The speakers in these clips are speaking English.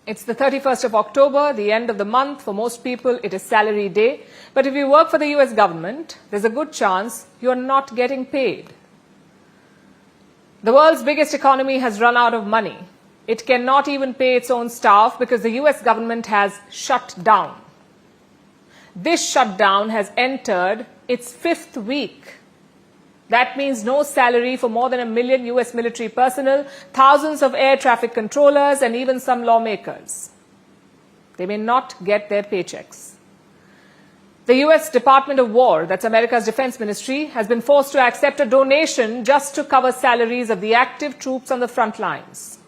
It's the 31st of October, the end of the month. For most people, it is salary day. But if you work for the US government, there's a good chance you're not getting paid. The world's biggest economy has run out of money. It cannot even pay its own staff because the US government has shut down. This shutdown has entered its 5th week. That means no salary for more than 1 million US military personnel, thousands of air traffic controllers, and even some lawmakers. They may not get their paychecks. The US Department of War, that's America's defense ministry, has been forced to accept a donation just to cover salaries of the active troops on the front lines.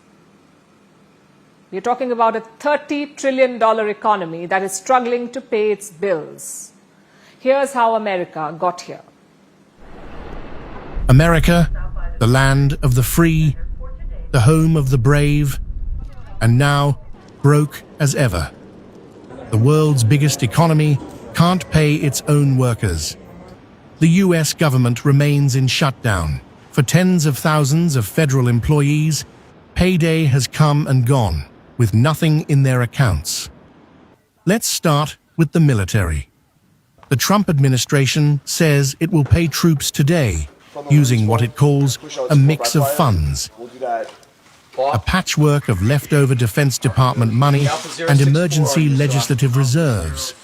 We're talking about a $30 trillion economy that is struggling to pay its bills. Here's how America got here. America, the land of the free, the home of the brave, and now broke as ever. The world's biggest economy can't pay its own workers. The US government remains in shutdown. For tens of thousands of federal employees, payday has come and gone, with nothing in their accounts. Let's start with the military. The Trump administration says it will pay troops today, using what it calls a mix of funds, a patchwork of leftover Defense Department money and emergency legislative reserves.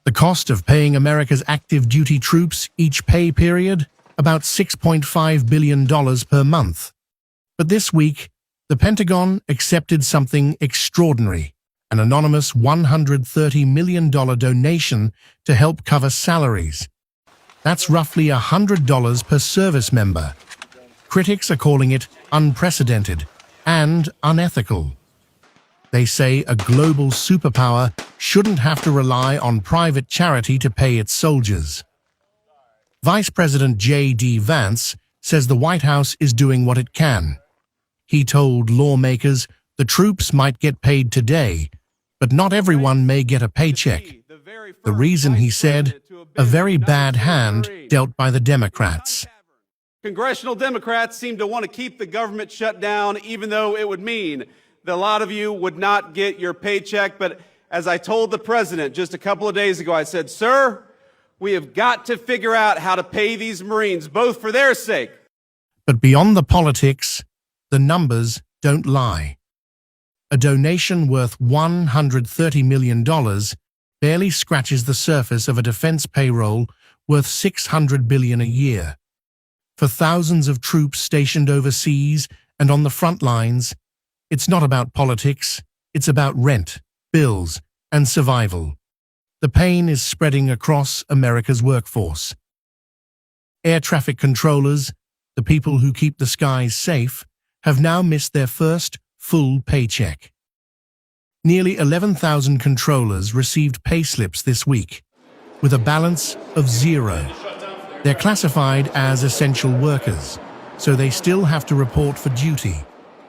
The cost of paying America's active duty troops each pay period, about $6.5 billion per month. But this week, the Pentagon accepted something extraordinary, an anonymous $130 million donation to help cover salaries. That's roughly $100 per service member. Critics are calling it unprecedented and unethical. They say a global superpower shouldn't have to rely on private charity to pay its soldiers. Vice President J.D. Vance says the White House is doing what it can. He told lawmakers the troops might get paid today, but not everyone may get a paycheck. The reason, he said, a very bad hand dealt by the Democrats. Congressional Democrats seem to want to keep the government shut down, even though it would mean that a lot of you would not get your paycheck. But as I told the president just a couple of days ago, I said, sir, we have got to figure out how to pay these Marines, both for their sake. But beyond the politics, the numbers don't lie. A donation worth $130 million barely scratches the surface of a defense payroll worth $600 billion a year. For thousands of troops stationed overseas and on the front lines, it's not about politics, it's about rent, bills, and survival. The pain is spreading across America's workforce. Air traffic controllers, the people who keep the skies safe, have now missed their first full paycheck. Nearly 11,000 controllers received payslips this week, with a balance of zero. They're classified as essential workers, so they still have to report for duty,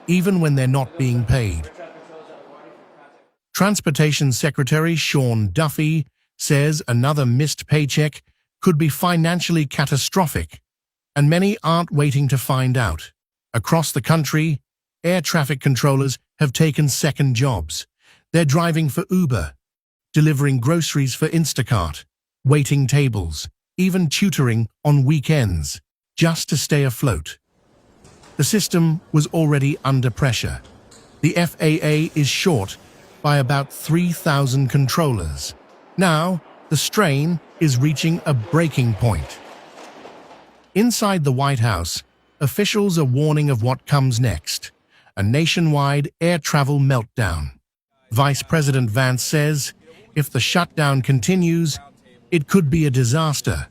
even when they're not being paid. Transportation Secretary Sean Duffy says another missed paycheck could be financially catastrophic, and many aren't waiting to find out. Across the country, air traffic controllers have taken second jobs. They're driving for Uber, delivering groceries for Instacart, waiting tables, even tutoring on weekends, just to stay afloat. The system was already under pressure. The FAA is short by about 3,000 controllers. Now, the strain is reaching a breaking point. Inside the White House, officials are warning of what comes next, a nationwide air travel meltdown. Vice President Vance says if the shutdown continues, it could be a disaster.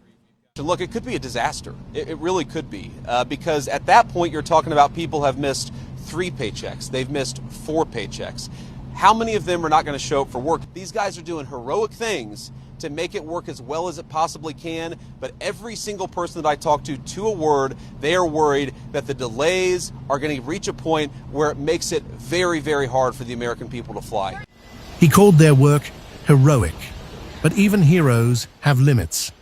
Look, it could be a disaster. It really could be, because at that point you're talking about people have missed 3 paychecks. They've missed 4 paychecks. How many of them are not going to show up for work? These guys are doing heroic things to make it work as well as it possibly can, but every single person that I talk to a word, they are worried that the delays are going to reach a point where it makes it very, very hard for the American people to fly. He called their work heroic, but even heroes have limits.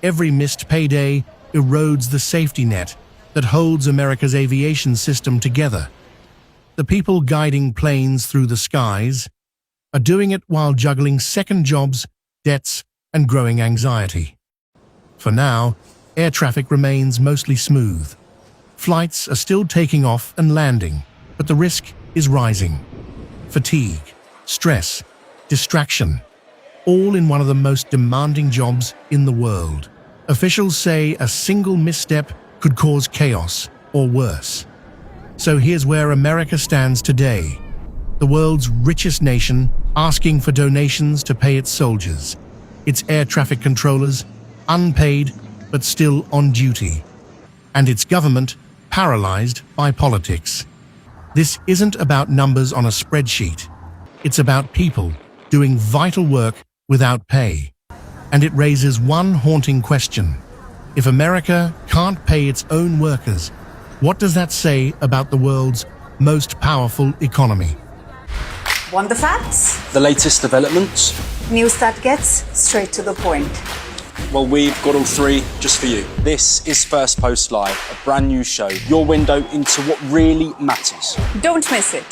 Every missed payday erodes the safety net that holds America's aviation system together. the people guiding planes through the skies are doing it while juggling second jobs, debts, and growing anxiety. For now, air traffic remains mostly smooth. Flights are still taking off and landing, but the risk is rising. Fatigue, stress, distraction, all in one of the most demanding jobs in the world. Officials say a single misstep could cause chaos or worse. So here's where America stands today, the world's richest nation asking for donations to pay its soldiers, its air traffic controllers, unpaid but still on duty, and its government paralyzed by politics. This isn't about numbers on a spreadsheet. It's about people doing vital work without pay. And it raises one haunting question. If America can't pay its own workers, what does that say about the world's most powerful economy? Want the facts? The latest developments? News that gets straight to the point. Well, we've got all three just for you. This is First Post Live, a brand new show, your window into what really matters. Don't miss it.